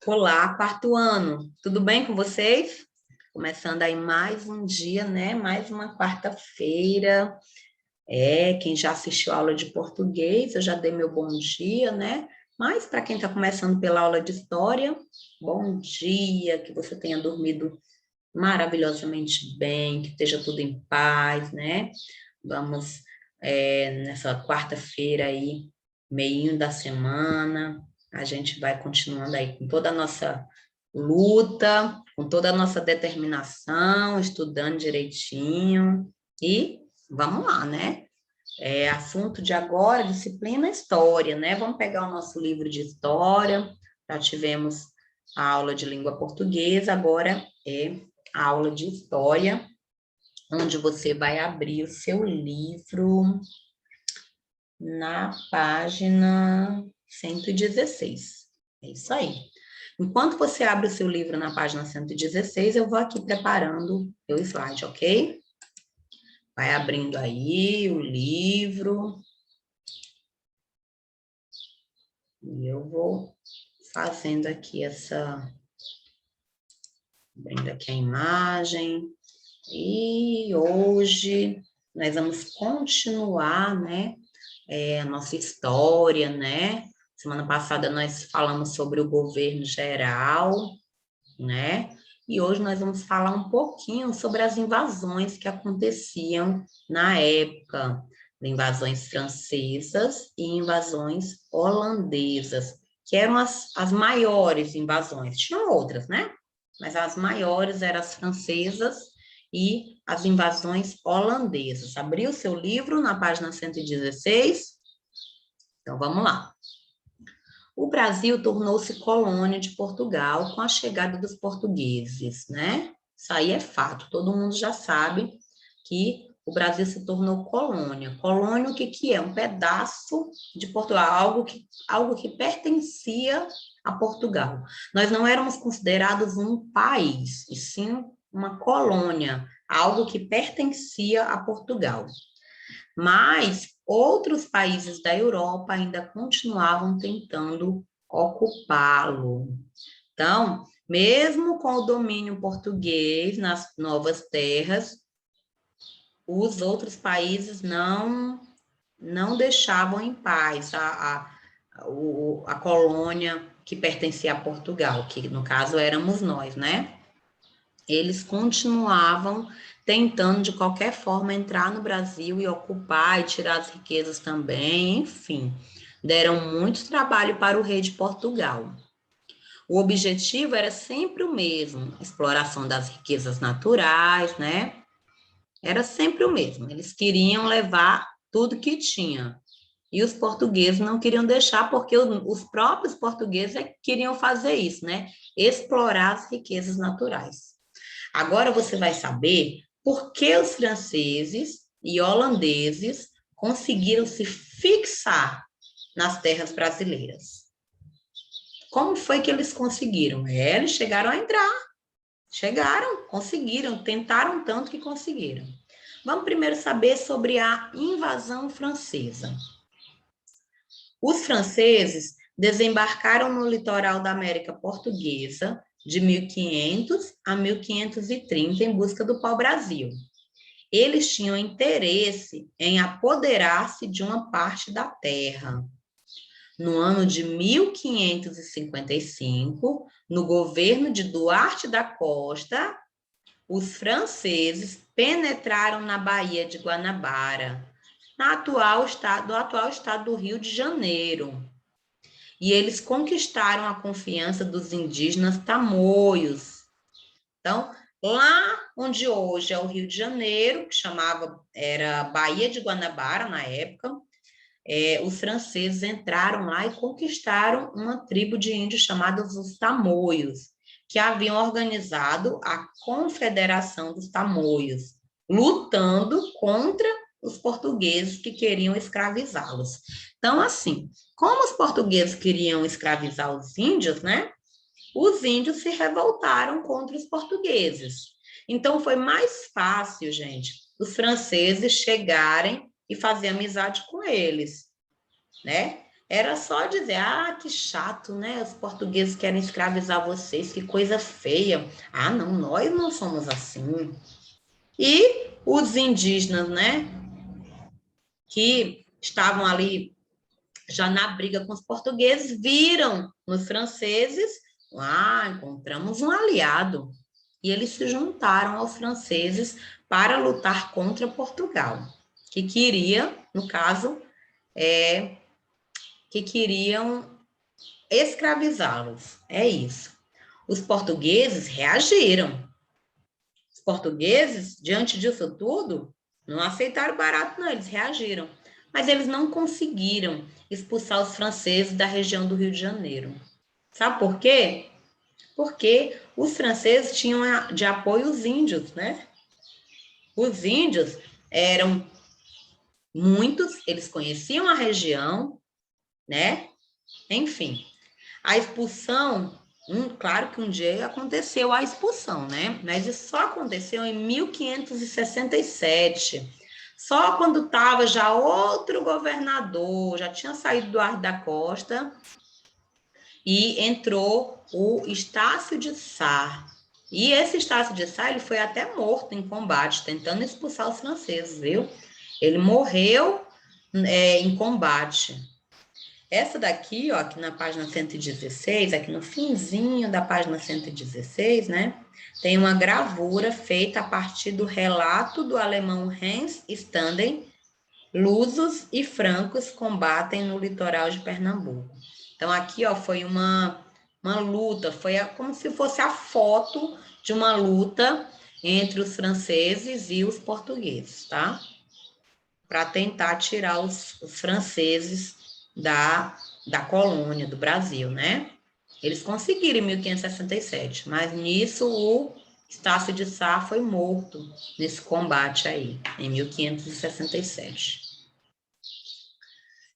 Olá, quarto ano, tudo bem com vocês? Começando aí mais um dia, né? Mais uma quarta-feira. Quem já assistiu a aula de português, eu já dei meu bom dia, né? Mas para quem está começando pela aula de história, bom dia, que você tenha dormido maravilhosamente bem, que esteja tudo em paz, né? Vamos, nessa quarta-feira aí, meinho da semana, a gente vai continuando aí com toda a nossa luta, com toda a nossa determinação, estudando direitinho e vamos lá, né? Assunto de agora, disciplina História, né? Vamos pegar o nosso livro de História, já tivemos a aula de língua portuguesa, agora é a aula de História, onde você vai abrir o seu livro na página 116. É isso aí. Enquanto você abre o seu livro na página 116, eu vou aqui preparando o slide, ok? Vai abrindo aí o livro. E eu vou fazendo aqui abrindo aqui a imagem. E hoje nós vamos continuar, né, a nossa história, né? Semana passada nós falamos sobre o governo geral, né? E hoje nós vamos falar um pouquinho sobre as invasões que aconteciam na época, invasões francesas e invasões holandesas, que eram as maiores invasões. Tinham outras, né? Mas as maiores eram as francesas e as invasões holandesas. Abriu o seu livro na página 116? Então, vamos lá. O Brasil tornou-se colônia de Portugal com a chegada dos portugueses, né? Isso aí é fato, todo mundo já sabe que o Brasil se tornou colônia. Colônia, o que que é? Um pedaço de Portugal, algo que pertencia a Portugal. Nós não éramos considerados um país, e sim uma colônia, algo que pertencia a Portugal. Mas outros países da Europa ainda continuavam tentando ocupá-lo. Então, mesmo com o domínio português nas novas terras, os outros países não deixavam em paz a colônia que pertencia a Portugal, que no caso éramos nós, né? Eles continuavam tentando de qualquer forma entrar no Brasil e ocupar e tirar as riquezas também, enfim, deram muito trabalho para o rei de Portugal. O objetivo era sempre o mesmo, exploração das riquezas naturais, né? Era sempre o mesmo. Eles queriam levar tudo que tinha. E os portugueses não queriam deixar, porque os próprios portugueses queriam fazer isso, né? Explorar as riquezas naturais. Agora você vai saber por que os franceses e holandeses conseguiram se fixar nas terras brasileiras. Como foi que eles conseguiram? Eles chegaram a entrar, chegaram, conseguiram, tentaram tanto que conseguiram. Vamos primeiro saber sobre a invasão francesa. Os franceses desembarcaram no litoral da América Portuguesa de 1500 a 1530 em busca do pau-brasil. Eles tinham interesse em apoderar-se de uma parte da terra. No ano de 1555, no governo de Duarte da Costa, os franceses penetraram na Baía de Guanabara, no atual estado do Rio de Janeiro. E eles conquistaram a confiança dos indígenas tamoios. Então, lá onde hoje é o Rio de Janeiro, que era Baía de Guanabara na época, os franceses entraram lá e conquistaram uma tribo de índios chamados os tamoios, que haviam organizado a Confederação dos Tamoios, lutando contra os portugueses que queriam escravizá-los. Então, assim, como os portugueses queriam escravizar os índios, né? Os índios se revoltaram contra os portugueses. Então, foi mais fácil, gente, os franceses chegarem e fazer amizade com eles, né? era só dizer, ah, que chato, né? Os portugueses querem escravizar vocês, que coisa feia. Ah, não, nós não somos assim. E os indígenas, né, que estavam ali já na briga com os portugueses, viram nos franceses, ah, encontramos um aliado. E eles se juntaram aos franceses para lutar contra Portugal, que queria, no caso, que queriam escravizá-los. É isso. Os portugueses reagiram. Os portugueses, diante disso tudo, não aceitaram barato, não, eles reagiram. Mas eles não conseguiram expulsar os franceses da região do Rio de Janeiro. Sabe por quê? Porque os franceses tinham de apoio os índios, né? Os índios eram muitos, eles conheciam a região, né? Enfim, a expulsão, claro que um dia aconteceu a expulsão, né? Mas isso só aconteceu em 1567. Só quando estava já outro governador, já tinha saído Duarte da Costa, e entrou o Estácio de Sá. E esse Estácio de Sá, ele foi até morto em combate, tentando expulsar os franceses, viu? Ele morreu em combate. Essa daqui, ó, aqui na página 116, aqui no finzinho da página 116, né? Tem uma gravura feita a partir do relato do alemão Hans Standen, lusos e francos combatem no litoral de Pernambuco. Então, aqui, ó, foi uma luta, foi como se fosse a foto de uma luta entre os franceses e os portugueses, tá? Para tentar tirar os franceses da colônia, do Brasil, né? Eles conseguiram em 1567, mas nisso o Estácio de Sá foi morto nesse combate aí, em 1567.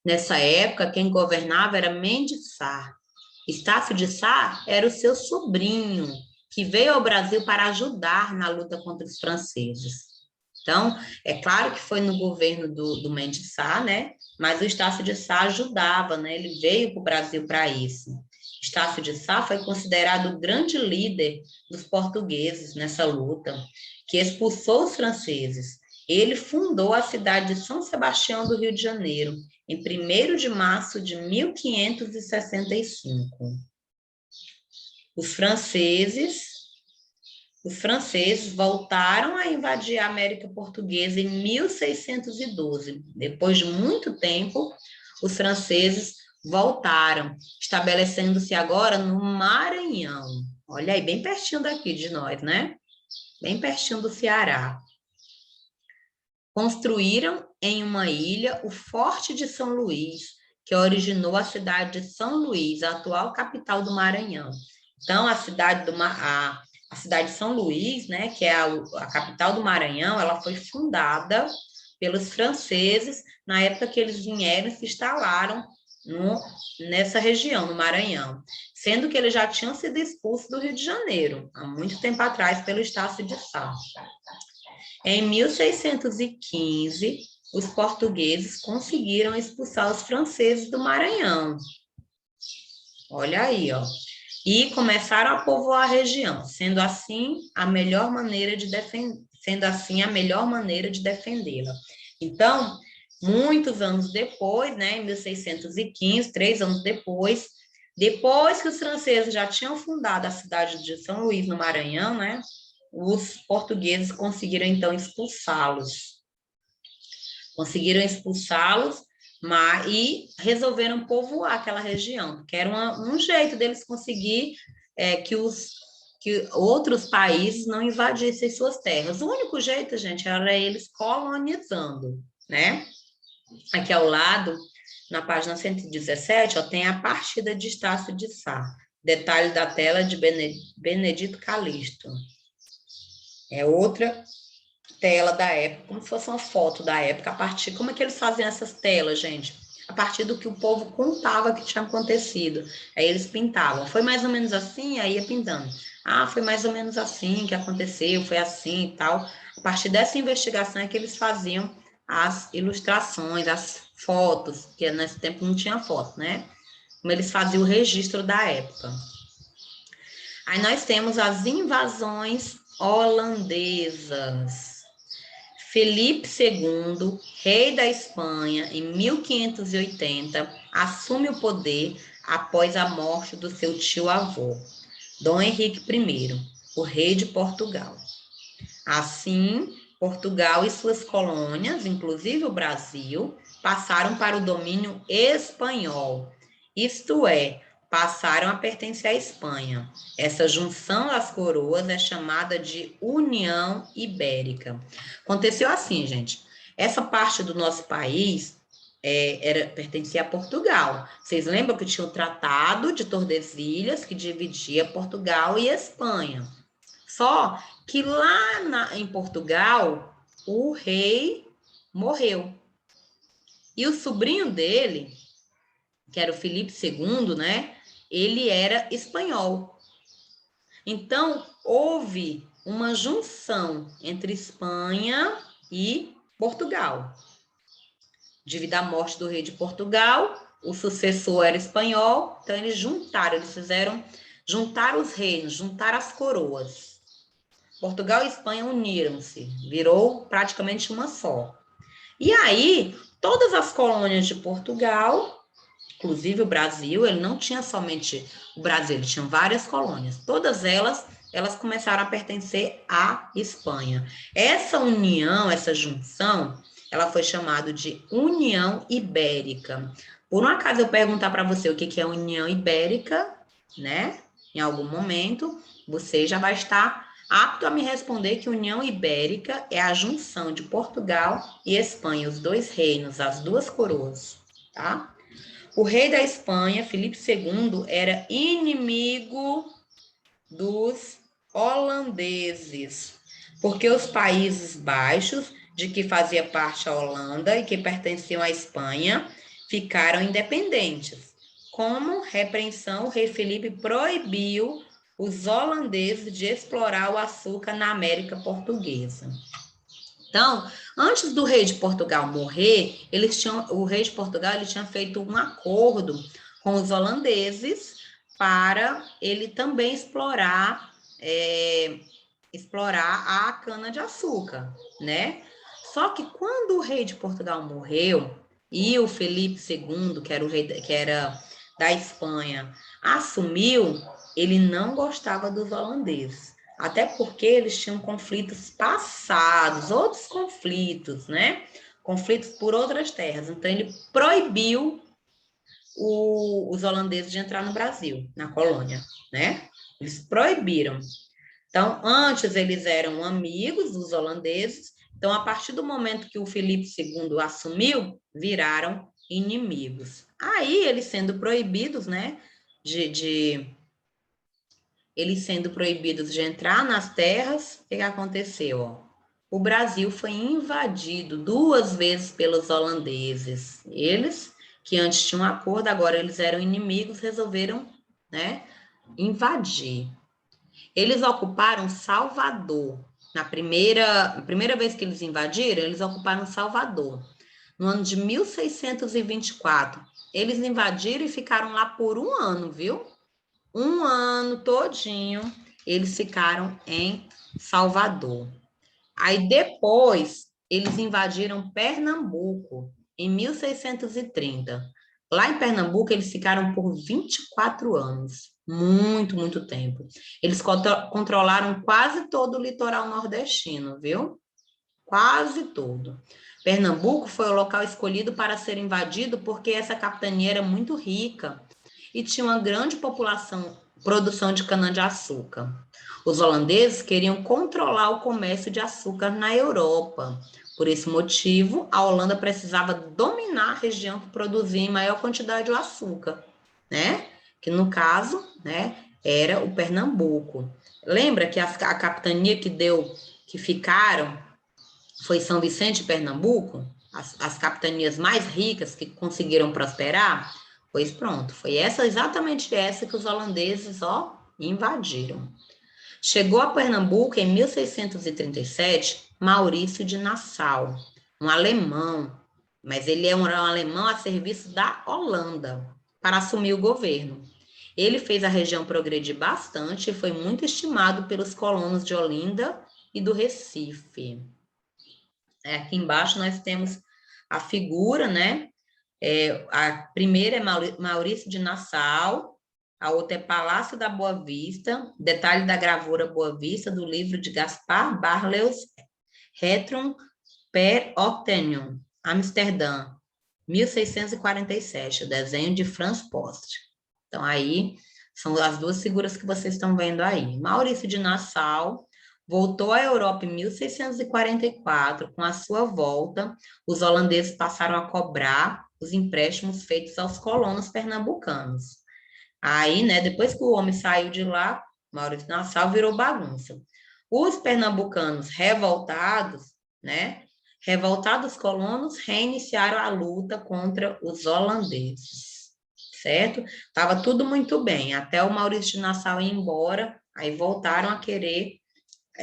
Nessa época, quem governava era Mendes Sá. Estácio de Sá era o seu sobrinho, que veio ao Brasil para ajudar na luta contra os franceses. Então, é claro que foi no governo do Mendes Sá, né? Mas o Estácio de Sá ajudava, né? Ele veio para o Brasil para isso. Estácio de Sá foi considerado o grande líder dos portugueses nessa luta, que expulsou os franceses. Ele fundou a cidade de São Sebastião do Rio de Janeiro, em 1º de março de 1565. Os franceses voltaram a invadir a América Portuguesa em 1612. Depois de muito tempo, os franceses voltaram, estabelecendo-se agora no Maranhão. Olha aí, bem pertinho daqui de nós, né? Bem pertinho do Ceará. Construíram em uma ilha o Forte de São Luís, que originou a cidade de São Luís, a atual capital do Maranhão. Então, a cidade de São Luís, né, que é a capital do Maranhão, ela foi fundada pelos franceses na época que eles vieram e se instalaram nessa região, no Maranhão, sendo que eles já tinham sido expulsos do Rio de Janeiro, há muito tempo atrás, pelo Estácio de Sá. Em 1615, os portugueses conseguiram expulsar os franceses do Maranhão. Olha aí, ó. E começaram a povoar a região, sendo assim a melhor maneira de defendê-la. Então, muitos anos depois, né, em 1615, 3 anos depois que os franceses já tinham fundado a cidade de São Luís, no Maranhão, né, os portugueses conseguiram, então, expulsá-los. E resolveram povoar aquela região, porque era um jeito deles conseguir que outros países não invadissem suas terras. O único jeito, gente, era eles colonizando, né? Aqui ao lado, na página 117, ó, tem a partida de Estácio de Sá. Detalhe da tela de Benedito Calixto. É outra tela da época, como se fosse uma foto da época, a partir, como é que eles faziam essas telas, gente? A partir do que o povo contava que tinha acontecido. Aí eles pintavam. Foi mais ou menos assim, aí ia pintando. Ah, foi mais ou menos assim que aconteceu, foi assim e tal. A partir dessa investigação é que eles faziam as ilustrações, as fotos, porque nesse tempo não tinha foto, né? Como eles faziam o registro da época. Aí nós temos as invasões holandesas. Felipe II, rei da Espanha, em 1580, assume o poder após a morte do seu tio-avô, Dom Henrique I, o rei de Portugal. Assim, Portugal e suas colônias, inclusive o Brasil, passaram para o domínio espanhol, isto é, passaram a pertencer à Espanha. Essa junção das coroas é chamada de União Ibérica. Aconteceu assim, gente. Essa parte do nosso país pertencia a Portugal. Vocês lembram que tinha o Tratado de Tordesilhas, que dividia Portugal e Espanha. Só que lá em Portugal, o rei morreu. E o sobrinho dele, que era o Felipe II, né? Ele era espanhol. Então, houve uma junção entre Espanha e Portugal. Devido à morte do rei de Portugal, o sucessor era espanhol, então eles fizeram juntar os reinos, juntar as coroas. Portugal e Espanha uniram-se, virou praticamente uma só. E aí, todas as colônias de Portugal, inclusive o Brasil, ele não tinha somente o Brasil, ele tinha várias colônias. Todas elas começaram a pertencer à Espanha. Essa união, essa junção, ela foi chamada de União Ibérica. Por um acaso eu perguntar para você o que é União Ibérica, né? Em algum momento, você já vai estar apto a me responder que União Ibérica é a junção de Portugal e Espanha, os dois reinos, as duas coroas, tá? O rei da Espanha, Filipe II, era inimigo dos holandeses, porque os Países Baixos, de que fazia parte a Holanda e que pertenciam à Espanha, ficaram independentes. Como repreensão, o rei Felipe proibiu os holandeses de explorar o açúcar na América Portuguesa. Então, antes do rei de Portugal morrer, o rei de Portugal ele tinha feito um acordo com os holandeses para ele também explorar a cana-de-açúcar, né? Só que quando o rei de Portugal morreu e o Felipe II, que era o rei que era da Espanha, assumiu, ele não gostava dos holandeses. Até porque eles tinham conflitos passados, outros conflitos, né? Conflitos por outras terras. Então, ele proibiu os holandeses de entrar no Brasil, na colônia, né? Eles proibiram. Então, antes eles eram amigos dos holandeses. Então, a partir do momento que o Filipe II assumiu, viraram inimigos. Aí, eles sendo proibidos, né? Eles sendo proibidos de entrar nas terras, o que aconteceu? O Brasil foi invadido 2 vezes pelos holandeses. Eles, que antes tinham um acordo, agora eles eram inimigos, resolveram, né, invadir. Eles ocuparam Salvador. Na primeira vez que eles invadiram, eles ocuparam Salvador. No ano de 1624. Eles invadiram e ficaram lá por 1 ano, viu? 1 ano todinho, eles ficaram em Salvador. Aí depois, eles invadiram Pernambuco, em 1630. Lá em Pernambuco, eles ficaram por 24 anos. Muito, muito tempo. Eles controlaram quase todo o litoral nordestino, viu? Quase todo. Pernambuco foi o local escolhido para ser invadido porque essa capitania era muito rica e tinha uma grande produção de cana-de-açúcar. Os holandeses queriam controlar o comércio de açúcar na Europa. Por esse motivo, a Holanda precisava dominar a região que produzia em maior quantidade o açúcar, né? Que no caso, né, era o Pernambuco. Lembra que a capitania que ficaram foi São Vicente e Pernambuco? As capitanias mais ricas que conseguiram prosperar? Pois pronto, foi exatamente essa que os holandeses, invadiram. Chegou a Pernambuco em 1637 Maurício de Nassau, um alemão, mas ele é um alemão a serviço da Holanda para assumir o governo. Ele fez a região progredir bastante e foi muito estimado pelos colonos de Olinda e do Recife. Aqui embaixo nós temos a figura, né? A primeira é Maurício de Nassau, a outra é Palácio da Boa Vista, detalhe da gravura Boa Vista, do livro de Gaspar Barleus, Retrum per Octenium, Amsterdã, 1647, o desenho de Franz Post. Então, aí, são as duas figuras que vocês estão vendo aí. Maurício de Nassau voltou à Europa em 1644. Com a sua volta, os holandeses passaram a cobrar os empréstimos feitos aos colonos pernambucanos. Aí, né, depois que o homem saiu de lá, Maurício de Nassau virou bagunça. Os pernambucanos revoltados, né, revoltados colonos reiniciaram a luta contra os holandeses, certo? Estava tudo muito bem, até o Maurício de Nassau ir embora, aí voltaram a querer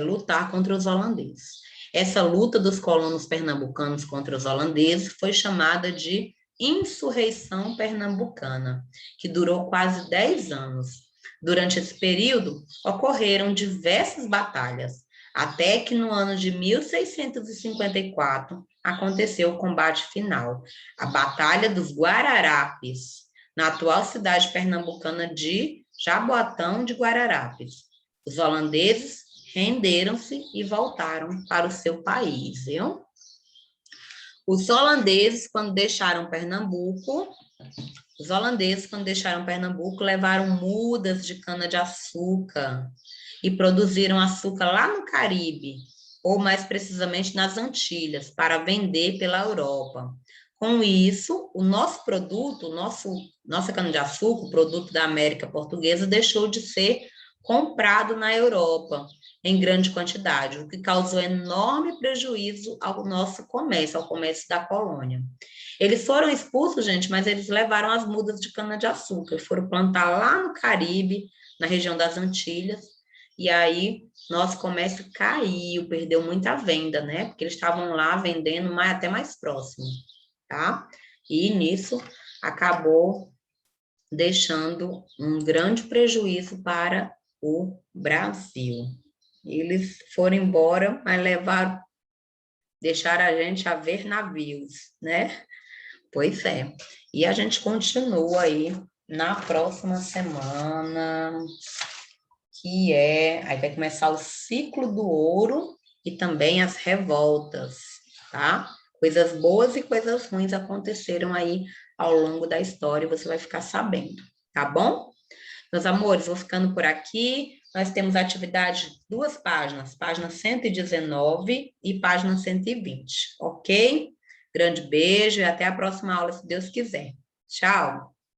lutar contra os holandeses. Essa luta dos colonos pernambucanos contra os holandeses foi chamada de Insurreição Pernambucana, que durou quase 10 anos. Durante esse período, ocorreram diversas batalhas, até que no ano de 1654 aconteceu o combate final, a Batalha dos Guararapes, na atual cidade pernambucana de Jaboatão de Guararapes. Os holandeses renderam-se e voltaram para o seu país, viu? Os holandeses, quando deixaram Pernambuco, levaram mudas de cana-de-açúcar e produziram açúcar lá no Caribe, ou mais precisamente nas Antilhas, para vender pela Europa. Com isso, o nosso produto, nossa cana-de-açúcar, o produto da América Portuguesa, deixou de ser comprado na Europa em grande quantidade, o que causou enorme prejuízo ao nosso comércio, ao comércio da colônia. Eles foram expulsos, gente, mas eles levaram as mudas de cana-de-açúcar, foram plantar lá no Caribe, na região das Antilhas, e aí nosso comércio caiu, perdeu muita venda, né? Porque eles estavam lá vendendo até mais próximo, tá? E nisso acabou deixando um grande prejuízo para o Brasil. Eles foram embora, mas deixaram a gente a ver navios, né? Pois é. E a gente continua aí na próxima semana, aí vai começar o ciclo do ouro e também as revoltas, tá? Coisas boas e coisas ruins aconteceram aí ao longo da história, você vai ficar sabendo, tá bom? Meus amores, vou ficando por aqui. Nós temos atividade, 2 páginas, página 119 e página 120, ok? Grande beijo e até a próxima aula, se Deus quiser. Tchau!